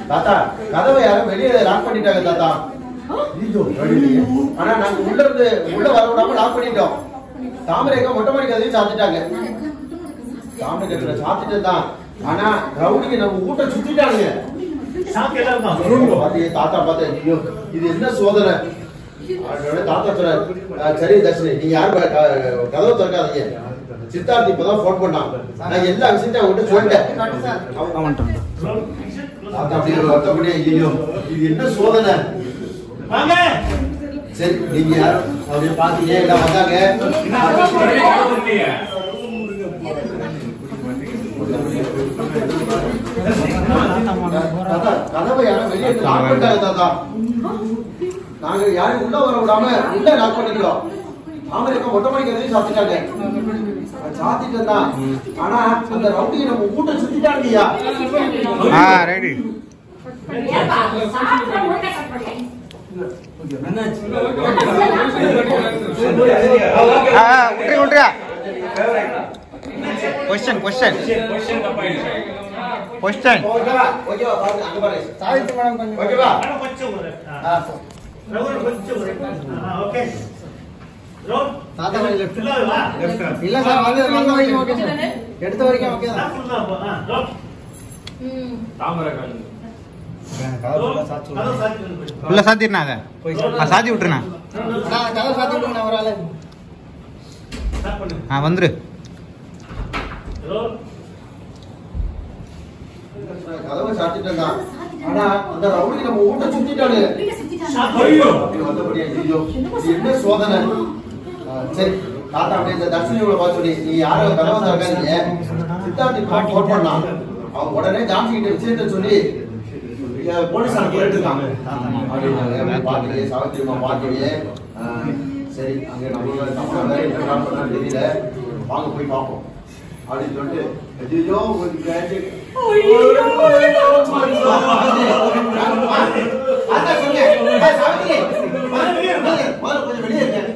தாத்தா கதவை யாரும் வெளியே லாக் பண்ணிட்டாங்க தாத்தா. ஆனா நாங்க உள்ள வர விடாம லாக் பண்ணிட்டோம். தாமரைக்கா மொட்டை மாடி கதவையும் சாத்திட்டாங்க. தாமரை கதவை சாத்திட்டு தான். ஆனா ரவுடிங்க நம்ம வீட்டை சுத்திட்டானுங்க. தாத்தா பார்த்தா இது என்ன சோதனை? தாத்தா சொல்ற சரி தர்ஷினி நீங்க யாரும் கதவை திறக்காதீங்க. சித்தார்த்தி இப்பதான் போன் பண்ணான். நான் எல்லா விஷயத்தையும் அவங்ககிட்ட சொல்லிட்டேன். இது என்ன சோதனை? சரி நீங்க யாரும் அப்படியே பாத்தீங்க வந்தாங்க. கதவை யாரும் வெளியே லாக் பண்ணிட்டாங்க தாத்தா. நாங்க யாரும் உள்ள வர விடாம உள்ள லாக் பண்ணிக்கிறோம். தாமரைக்கா மொட்டை மாடி கதவையும் சாத்திட்டாங்க. சாத்திட்டு தான். ஆனா அந்த ரவுடியை நம்ம வீட்டை சுத்திட்டாங்கய்யா. ரெடி இல்ல சார் வந்து வரைக்கும் ஓகே சார். எடுத்த வரைக்கும் ஓகே தான். உள்ள சாத்திடுனாங்க. சாத்தி விட்டுருண்ணா. கதவை சாத்தி விட்டுருங்க ஒரு ஆளு. வந்துரு. கதவை சாத்திட்டா. ஆனா அந்த ரவுடி நம்ம வீட்டை சுத்திட்டானு. என்ன சோதனை? சரி தாத்தா அப்படியே இந்த தர்ஷினியோட பார்த்து சொல்லி நீ யாரும் கதவை திறக்காதீங்க. சித்தார்த்தி போன் பண்ணான். அவன் உடனே ஜான்சி கிட்ட விஷயத்த சொல்லி போலீஸார கேட்டுருக்காங்க. பாத்துட்டு சாவித்திரிமா பாத்துட்டு சரி அங்க நம்மளோட தமிழ் வேற என்ன பண்ணான்னு தெரியல, வாங்க போய் பார்ப்போம் அப்படின்னு சொல்லிட்டு ஐயோ கொஞ்சம் வெளியே இருக்கேன்.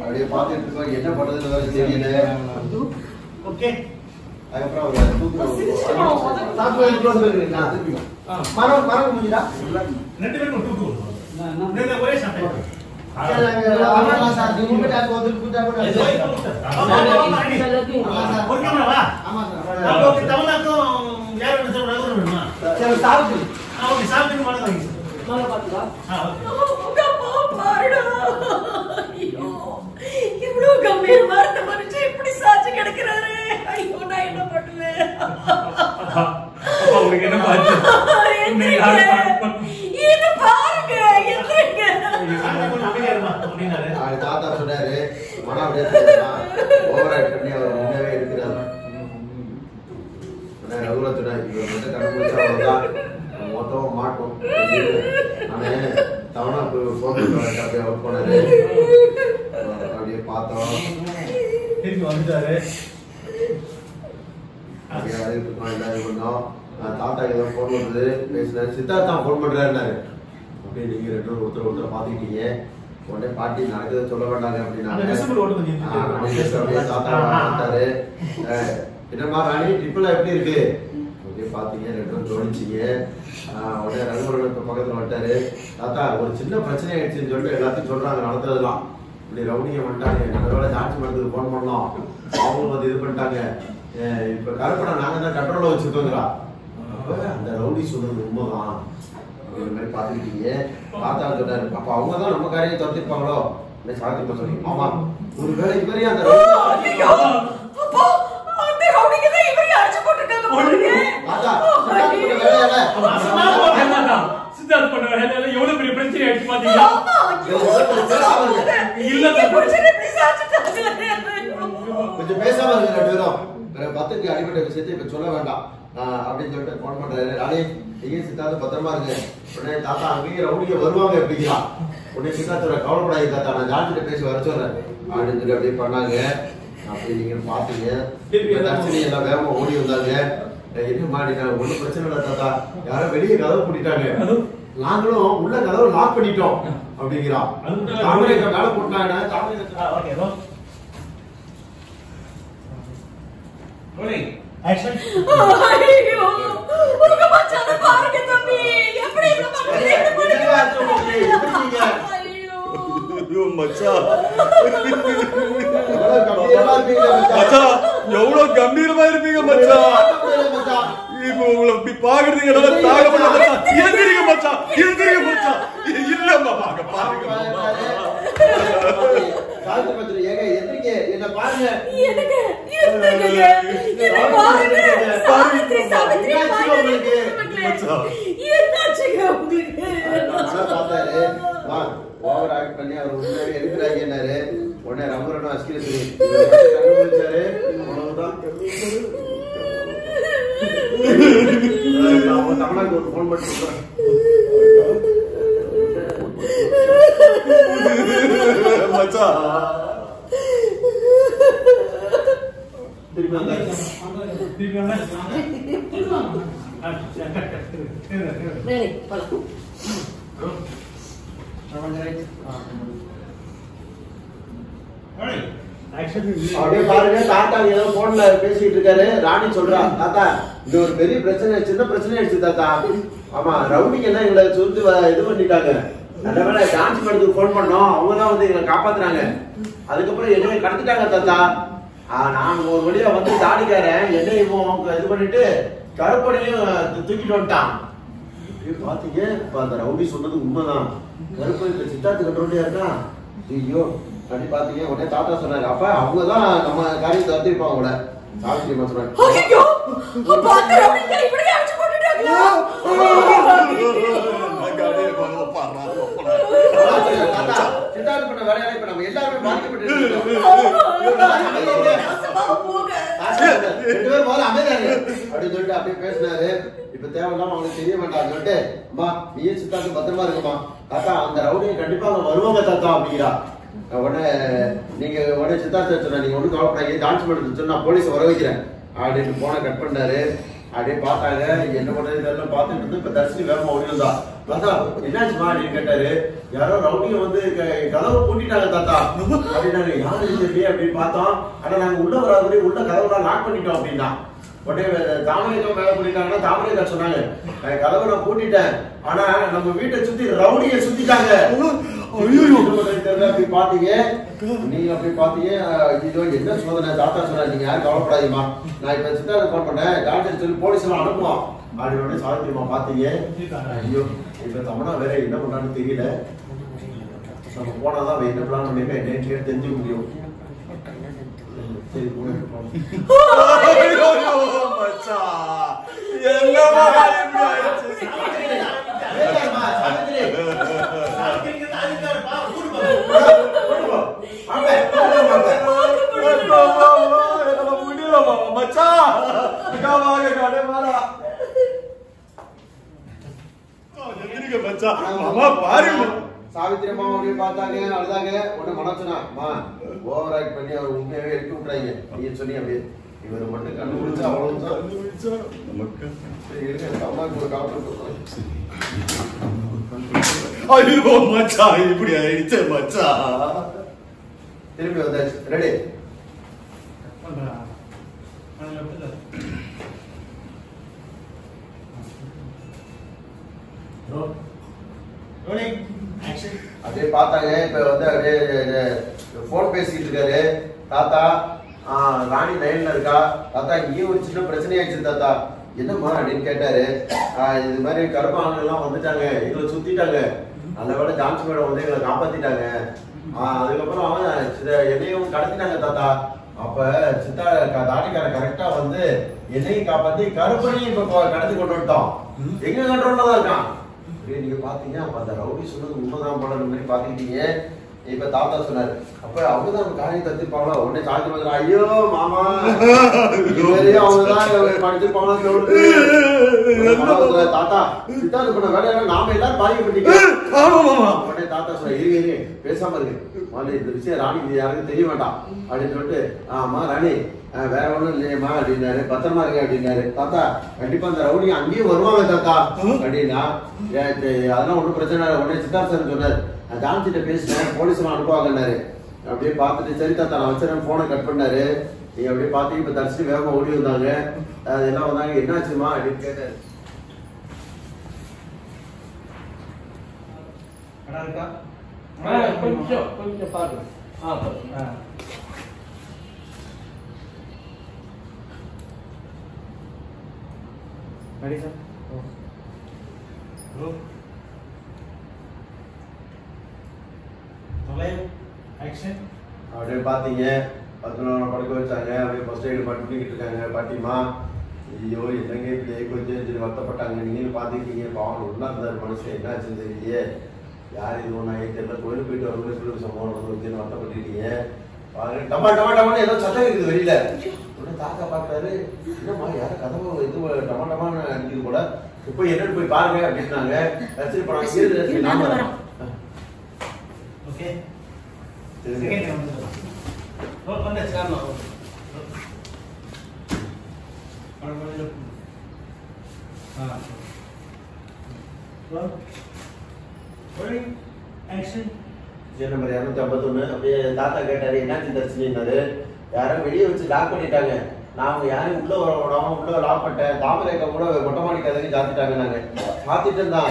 அப்படியே பாத்துட்டு இருக்கோம். என்ன பண்றதுன்னு தெரியல. மரம் முடிஞ்சா இவ்வளவு கம்பீரமா இருந்த மனுஷன் இப்படி சாட்சி கிடக்கிறாரு. ஐயோ நான் என்ன பண்ணுவேன்? இது பாருங்க தாத்தா சொன்னாரு மனம் அப்படியே ஓவராக்ட் பண்ணி அவர் முன்னவே இருக்கிறார். ரகுல சொன்னாரு இவர் மட்டும் கண்டுபிடிச்சா மொத்தம் மாட்டோம். நானே தவணா போன் அப்படியே ஒர்க் பண்ணாரு. அப்படியே பார்த்தோம் திருப்பி வந்துட்டாரு. தாத்தா ஏதோ போன் பண்ணுறது பேசுறாரு. சித்தார்த்தா போன் பண்றாருனாரு. அப்படியே நீங்க ரெண்டு ஒருத்தர் பாத்துக்கிட்டீங்க. உடனே பாட்டி நடக்குது சொல்ல வேண்டாங்க அப்படின்னாரு. தாத்தா வந்துட்டாரு. என்னமா ராணி ட்ரிப்பிள் எப்படி இருக்கு அப்படியே பாத்தீங்க. ரெண்டும் தோணிச்சிங்க. உடனே ரகுவரன் பக்கத்துல வந்துட்டாரு. தாத்தா ஒரு சின்ன பிரச்சனை ஆயிடுச்சுன்னு சொல்லிட்டு எல்லாத்தையும் சொல்றாங்க நடத்துறதுலாம். இப்படி ரவுடிங்க வந்துட்டாங்க. நல்ல ஜாட்சி மரத்துக்கு போன் பண்ணோம். அவங்களும் வந்து இது பண்ணிட்டாங்க. இப்ப கருப்பனை நாங்க தான் கண்ட்ரோல்ல வச்சிருக்கோங்களா. அந்த ரவுடி சொல்றது உண்மைதான் அப்படிங்கிற மாதிரி பாத்துக்கிட்டீங்க. தாத்தா சொன்னாரு அப்ப அவங்கதான் நம்ம காரியம் தடுத்திருப்பாங்களோ சாத்தியமா சொல்லி. ஆமா ஒரு வேலை இவரையும் அந்த சித்தார்த் பண்ண வேலையில எவ்வளவு பெரிய பிரச்சனை ஆயிடுச்சு பாத்தீங்களா? கொஞ்சம் பேசாம இருக்கு ரெண்டு பேரும். பத்துக்கு அடிப்பட்ட விஷயத்தை இப்ப சொல்ல வேண்டாம் அப்படின்னு சொல்லிட்டு போன் பண்றாரு. ராணி நீங்க சித்தார்த்த பத்திரமா இருக்கு. உடனே தாத்தா அங்கேயே ரவுடிங்க வருவாங்க எப்படிங்களா. உடனே சித்தார்த்தோட கவலைப்படாது தாத்தா நான் ஜான்சிட்ட பேசி வர சொல்றேன் அப்படின்னு சொல்லி அப்படியே பண்ணாங்க. அப்படி நீங்க பாத்தீங்க. தர்ஷினி எல்லாம் வேகமா ஓடி வந்தாங்க. என்ன மாடினாங்க, ஒன்றும் பிரச்சனை இல்லை தாத்தா, யாரும் வெளியே கதவு பூட்டிட்டாங்க, நாங்களும் உள்ள கதவு லாக் பண்ணிட்டோம் அப்படிங்கிறான். தாமரைக்கா மேல போட்டாங்க. ஐயோ உங்க மச்சான பாருங்க தம்பி, எப்படி எவ்வளவு கம்பீரமா இருப்பீங்க மச்சான். இப்ப உங்களை இப்படி பாக்குறதுக்கு இருந்துருங்க மச்சான், இருந்துருங்க மச்சான். இல்லம்மா பாருங்க என்ன பாருங்க, ஓவர் ஆக்ட் பண்ணி அவர் உண்மையாவே எடுக்கிறாங்க என்னாரு. உடனே ரம்பரனும் அஸ்கில சொல்லி கண்டுபிடிச்சாரு. அவ்வளவுதான். தமிழ்நாட்டுக்கு ஒரு போன் பண்ணி சொல்றேன். அப்படியே பாருங்க, தாத்தா ஏதோ போன்ல பேசிட்டு இருக்காரு. ராணி சொல்றா, தாத்தா இது ஒரு பெரிய பிரச்சனை, சின்ன பிரச்சனை ஆயிடுச்சு தாத்தா. ஆமா, ரவுடிங்க எல்லாம் எங்களை சொல்லி இது பண்ணிட்டாங்க. நல்ல வேலை டான்ஸ் படத்துக்கு போன் பண்ணோம், அவங்கதான் வந்து எங்களை காப்பாத்துறாங்க. அதுக்கப்புறம் என்னைய கடத்திட்டாங்க தாத்தா. நான் ஒரு வழியா வந்து தாடிக்காரன் என்னையும் இது பண்ணிட்டு கருப்பனையும் தூக்கிட்டு வந்துட்டான். பாத்தீங்க, இப்ப அந்த ரவுடி சொன்னது உண்மைதான். கருப்பை இந்த சித்தார்த்து கட்டுறோண்டியா இருக்கா. ஐயோ அப்படி பாத்தீங்க. உடனே தாத்தா சொன்னாரு, அப்ப அவங்கதான் நம்ம காரியத்தை தத்திருப்பாங்க கூட. சாவித்திரி சொன்னாங்க, சித்தார்த்து பண்ண வேலையால இப்ப நம்ம எல்லாருமே பாதிக்கப்பட்டு அப்படின்னு சொல்லிட்டு அப்படியே பேசினாரு. இப்ப தேவையில்லாம அவனுக்கு தெரிய வேண்டாம் சொல்லிட்டு, அம்மா நீயே சித்தார்த்து பத்திரமா இருக்குமா தாத்தா, அந்த ரவுடியை கண்டிப்பா அவங்க வருவாங்க தாத்தா அப்படிங்கிறா. உடனே நீங்க உடனே சித்தார்த்த சொன்னா, நீங்க ஒன்றும் கவலைப்படாதீங்க, டான்ஸ் பண்ணி சொன்னா போலீஸ் வர வைக்கிறேன் அப்படின்னு போன கட் பண்ணாரு. அப்படியே பார்த்தாங்க, என்ன பண்றது இதெல்லாம் பார்த்துட்டு இருந்து இப்ப தர்ஷினி வேகமா ஓடி வந்தா. தாத்தா என்னாச்சுமா அப்படின்னு கேட்டாரு. யாரோ ரவுடியை வந்து கதவை பூட்டிட்டாங்க தாத்தா அப்படின்னாங்க. யாரு தெரியல அப்படின்னு பார்த்தோம். ஆனா நாங்க உள்ள வராது உள்ள கதவுலாம் லாக் பண்ணிட்டோம் அப்படின்னா. உடனே தாமரைக்கா மேல பண்ணிட்டாங்கன்னா தாமரைக்கா சொன்னாங்க, கதவை நான் பூட்டிட்டேன், ஆனா நம்ம வீட்டை சுத்தி ரவுடியை சுத்திட்டாங்க. அப்படி பாத்தீங்க, நீங்க அப்படி பாத்தீங்க. இதோ என்ன சோதனை தாத்தா சொன்னாரு, நீங்க யாரும் கவலைப்படாதீமா, நான் இப்ப சித்தார்த்த போன் பண்ணேன், டாக்டர் சொல்லி போலீஸ் எல்லாம் அனுப்புவோம் அப்படின்னு சாவித்திரிமா பாத்தீங்க. ஐயோ இப்ப தமிழா வேற என்ன பண்றான்னு தெரியல. நம்ம போனாதான் என்ன பிளான் பண்ணிருக்கேன் என்னன்னு கேட்டு தெரிஞ்சுக்க முடியும். சரி சாவித்திரி அம்மா அப்படின்னு பார்த்தாங்க, அழுதாங்க. உடனே மனோச்சனா ஓவர் ஆக்ட் பண்ணி அவர் உண்மையாவே எடுத்து விட்டுறாங்க. நீங்க சொன்னீங்க அப்படியே இவர் மட்டும் கண்டுபிடிச்சா அவ்வளவுதான். இப்படி ஆயிடுச்சு மச்சா. திரும்பி வந்தாச்சு. ரெடி அப்படியே பார்த்தாங்க. இப்ப வந்து அப்படியே போன் பேசிட்டு இருக்காரு. தாத்தா ராணி லைன்ல இருக்கா தாத்தா, இங்கேயும் ஒரு சின்ன பிரச்சனை ஆயிடுச்சு தாத்தா. என்னம்மா அப்படின்னு கேட்டாரு. இது மாதிரி கருப்பாங்க எல்லாம் வந்துட்டாங்க, எங்களை சுத்திட்டாங்க, நல்ல வேலை டான்ஸ் மேடம் வந்து எங்களை காப்பாத்திட்டாங்க. அதுக்கப்புறம் என்னையும் கடத்திட்டாங்க தாத்தா. அப்ப சித்தா தாடிக்கார கரெக்டா வந்து என்னையும் காப்பாத்தி கருப்பனையும் இப்ப கடத்தி கொண்டு வந்துட்டோம். எங்க கண்ட்ரோல்ல தான் இருக்கான். நீங்க பாத்தீங்க, அப்ப அந்த ரவுடி சொன்னது உண்மைதான் போல மாதிரி பாத்துக்கிட்டீங்க. இப்ப தாத்தா சொன்னாரு அப்ப அவங்கதான் காரியம் தத்திருப்பாங்களோ உடனே சாத்தி வந்து ஐயோ மாமா அவங்கதான் படிச்சிருப்பாங்களோ தாத்தா சித்தார்த்த பண்ண வேலையெல்லாம் நாம எல்லாரும் பாதிக்கப்பட்டீங்க உடனே தாத்தா சொன்ன இருக்கு பேசாம இருக்கு இந்த விஷயம் ராணிக்கு யாருக்கும் தெரிய வேண்டாம் அப்படின்னு சொல்லிட்டு ஆமா ராணி வேற ஒண்ணும் இல்லையம்மா அப்படின்னாரு பத்திரமா இருக்க அப்படின்னாரு தாத்தா கண்டிப்பா அந்த ரவுடி அங்கேயும் வருவாங்க தாத்தா அப்படின்னா அதெல்லாம் ஒன்றும் பிரச்சனை இல்லை உடனே சித்தார்த்த சார் சொன்னார் நான் ஜான்சிட்ட பேசினேன் போலீஸ் அனுப்புவாங்கன்னாரு அப்படியே பார்த்துட்டு சரி தாத்தா நான் வச்சிருக்கேன் போனை கட் பண்ணாரு நீ அப்படியே பார்த்து இப்ப தரிசிட்டு வேகமா ஓடி வந்தாங்க அது எல்லாம் வந்தாங்க என்னாச்சுமா அப்படின்னு கேட்டாரு கொஞ்சம் பாருங்க ரெடி சார் ஆக்ஷன் அப்படியே பாத்தீங்க 11 படுக்க வச்சாங்க அப்படியே ஃபர்ஸ்ட் எய்ட் பண்ணிக்கிட்டு இருக்காங்க பாட்டிமா ஐயோ என்னங்க இப்படி கொஞ்சம் வருத்தப்பட்டாங்க நீங்களும் பாத்துக்கிட்டீங்க பாவம் ஒன்னா இருந்தாரு மனுஷன் என்னாச்சுன்னு தெரியலையே யார் இது ஒன்றா தெரியல கோயிலுக்கு போயிட்டு வரவங்களே சொல்லி சம்பவம் நடந்து வருத்தப்பட்டுட்டீங்க டமா டமா டமான்னு ஏதோ சத்தம் இருக்குது வெளியில உடனே தாத்தா பாக்குறாரு என்னம்மா யாரும் கதவை இது டமா டமான்னு அடிக்குது கூட இப்போ என்னன்னு போய் பாருங்க அப்படின்னாங்க சரி போனாங்க ஓகே நம்பர் 251 அப்படியே தாத்தா கேட்டாரு என்ன தரிசனாரு யாரும் வெளியே வச்சு லாக் பண்ணிட்டாங்க நாங்க யாரும் உள்ள விடாம உள்ள லாக் பண்ணிட்டேன் தாமரைக்கா கூட மொட்டை மாடி கதைக்கு சாத்திட்டாங்க நாங்க சாத்திட்டு தான்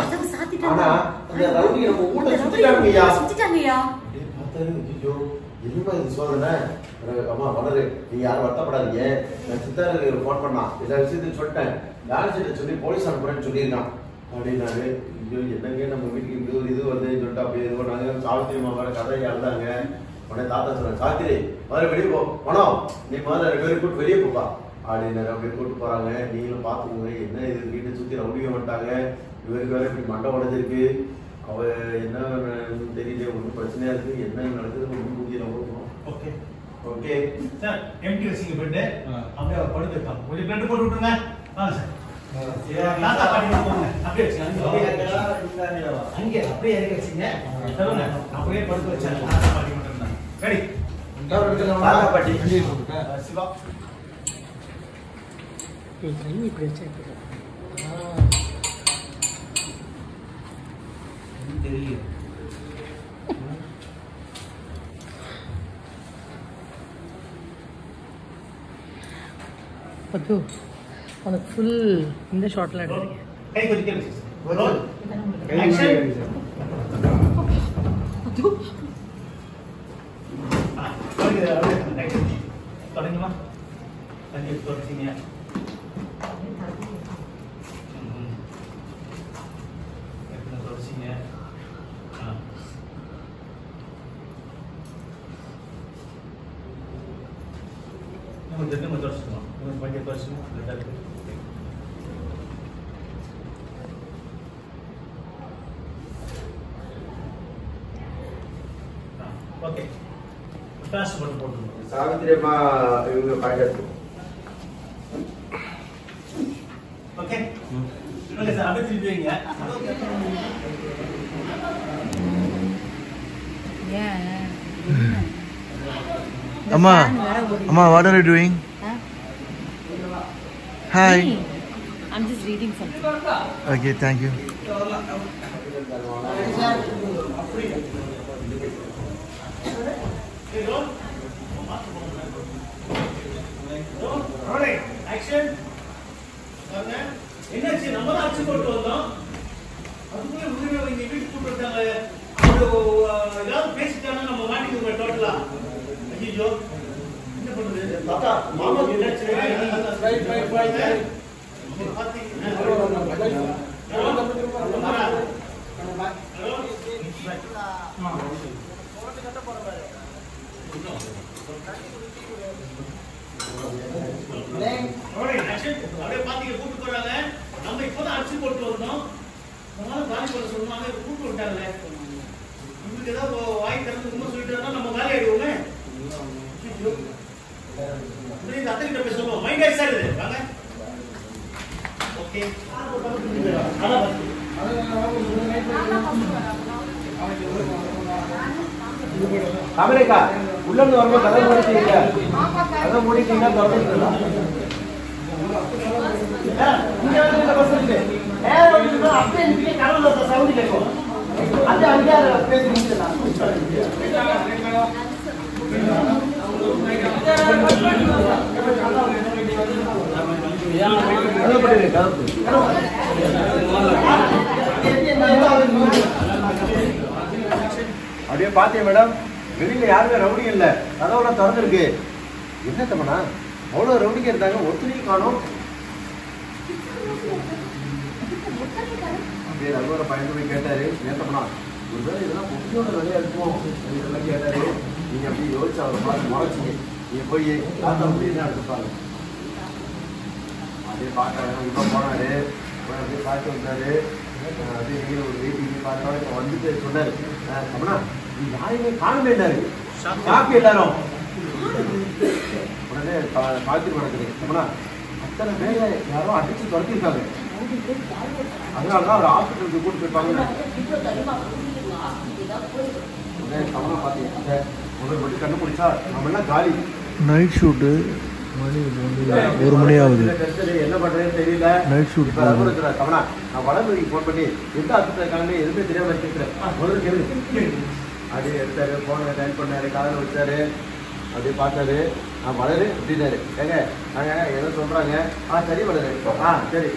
ஆனா அந்த ரவுடி நம்ம ஊட்ட சுத்திட்டாங்கய்யா அப்படியே பார்த்தாரு ஐயோ என்னமா இது சோதனை அம்மா வளரு நீங்க யாரும் வருத்தப்படாதீங்க நான் சித்தாருக்கு ஃபோன் பண்ணான் எல்லா விஷயத்தையும் சொல்லிட்டேன் டான்ஸ் சொல்லி போலீஸ் அனுப்புறேன்னு சொல்லியிருக்கான் அப்படின்னாரு ஐயோ என்னங்க நம்ம வீட்டுக்கு இப்படி ஒரு இது வந்து சொல்லிட்டு அப்படியே இது பண்ணாங்க சாவித்திரி அம்மா வேற கதையை அழுதாங்க உடனே தாத்தா சொல்றேன் சாத்திரி முதல்ல வெளியே போ பணம் நீ முதல்ல 2 பேரும் கூட்டு வெளியே போப்பா அப்படின்னாரு அப்படியே கூட்டு போறாங்க நீங்களும் பாத்துக்கோங்க என்ன இது வீட்டை சுத்தி ரவுடிக்க மாட்டாங்க இவருக்கு வேற இப்படி மண்டை உடைஞ்சிருக்கு அவ என்ன தெரியல ஒன்றும் பிரச்சனையா இருக்கு என்ன நடக்குது ஒன்றும் புரியல ஓகே ஓகே சார் எம்டி வச்சிங்க பெட் அப்படியே படுத்துட்டான் ஒரு பெட் போட்டு விட்டுருங்க வாங்க சார் தாத்தா பாட்டி போங்க அப்படியே வச்சுங்க அங்கே அப்படியே இறக்கி வச்சுங்க சொல்லுங்க அப்படியே படுத்து வச்சாங்க தாத்தா பாட்டி மட்டும் இருந்தாங்க ரெடி தாத்தா பாட்டி சிவா இப்படி வச்சா தெரியல பத்து உனக்கு ஃபுல் இந்த ஷாட்ல எடுக்கிறீங்க கை கொஞ்சம் கேளு ரோல் ஆக்ஷன் தொடங்குமா தண்ணி தொடச்சிங்க தொடச்சிங்க நம்ம திட்டமாக தொடச்சிக்கலாம் பையன் தொடச்சிக்கணும் ஓகே ஃபாஸ்ட் பண்ணி போட்டுருங்க சாவித்திரி அம்மா இவங்க பாயிண்ட் ஓகே ஓகே சார் அப்படியே திருப்பி வைங்க Amma, Amma, what are you doing? Hi. I'm just reading something. Okay, thank you. Action என்னாச்சு நம்ம தான் அடிச்சு போட்டு வந்தோம் அதுக்குள்ளே உரிமை இங்க வீட்டுக்கு கூட்டு வந்தாங்க ஏதாவது பேசிட்டாங்க நம்ம மாட்டிக்குங்க டோட்டலா ஐயோ என்ன பண்றது தாத்தா மாமா என்னாச்சு ரைட் அப்படியே பாத்தீங்க கூட்டு போறாங்க நம்ம இப்பதான் அடிச்சு போட்டு வந்தோம் காலி பண்ண சொன்னாங்க கூட்டு விட்டாங்க இவங்களுக்கு ஏதாவது வாய் திறந்து அமெரிக்கா உள்ள இருந்து வரும்போது கதை மூடிட்டீங்க, கதை மூடிட்டீங்கன்னா திறந்துருக்கலாம். இங்க வந்து இந்த பஸ் இருக்கு, ஏர் ஓடினா அப்படியே நிக்க கடவுள சவுண்ட் கேட்கும். அது அங்க பேசிட்டீங்களா? அப்படியே பாத்தீங்க மேடம், வெளியில யாருமே ரவுடி இல்ல, கதவுலாம் திறந்துருக்கு. என்ன தம்மனா அவ்வளவு ரவுடிங்க இருந்தாங்க, ஒருத்தனையும் காணோம். அப்படியே ரகுவர பயந்து போய் கேட்டாரு, ஏத்தம்னா ஒருவேளை இதெல்லாம் பொட்டியோட வேலையா இருக்குமோ இதெல்லாம் கேட்டாரு. நீங்க அப்படியே யோசிச்சு அவரை பார்த்து முறைச்சிங்க, நீங்க போய் தாத்தா அப்படின்னு எடுத்துப்பாங்க. அப்படியே பார்க்கறாங்க, இப்ப போனாரு, அப்படியே பார்த்து வந்தாரு. அப்படியே நீங்க ஒரு வீட்டுக்கு பார்த்தா வந்துட்டு சொன்னாரு, தம்மனா நீ யாரையுமே காணுமேட்டாரு. காப்பி எல்லாரும் உடனே காய்ச்சல் நடக்குது. தம்மனா அத்தனை பேரை யாரோ அடிச்சு துரத்திருக்காங்க, அதனாலதான் அவர் ஹாஸ்பிட்டலுக்கு கூட்டு போயிருப்பாங்க. தம்மனா பாத்தீங்க முதல் மட்டும் கண்டுபிடிச்சா நம்ம எல்லாம் காலி. நைட் ஷூட்டு மணி 1 மணி ஆகுது. என்ன பண்றதுன்னு தெரியல. நைட் ஷூட் தம்மனா நான் வடமொழிக்கு போன் பண்ணி எந்த ஹாஸ்பிட்டல் இருக்காங்கன்னு எதுவுமே தெரியாம கேட்கிறேன். முதல்ல கேள்வி அப்படியே எடுத்தாரு, போன டைல் பண்ணாரு, காதல வச்சாரு, அப்படியே பார்த்தாரு. வளரு அப்படின்னாரு. ஏங்க நாங்க ஏதோ சொல்றாங்க, சரி வளரு, சரி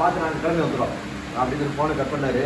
பார்த்து நாங்கள் கிளம்பி வந்துடும் அப்படின்னு போனை கட் பண்ணாரு.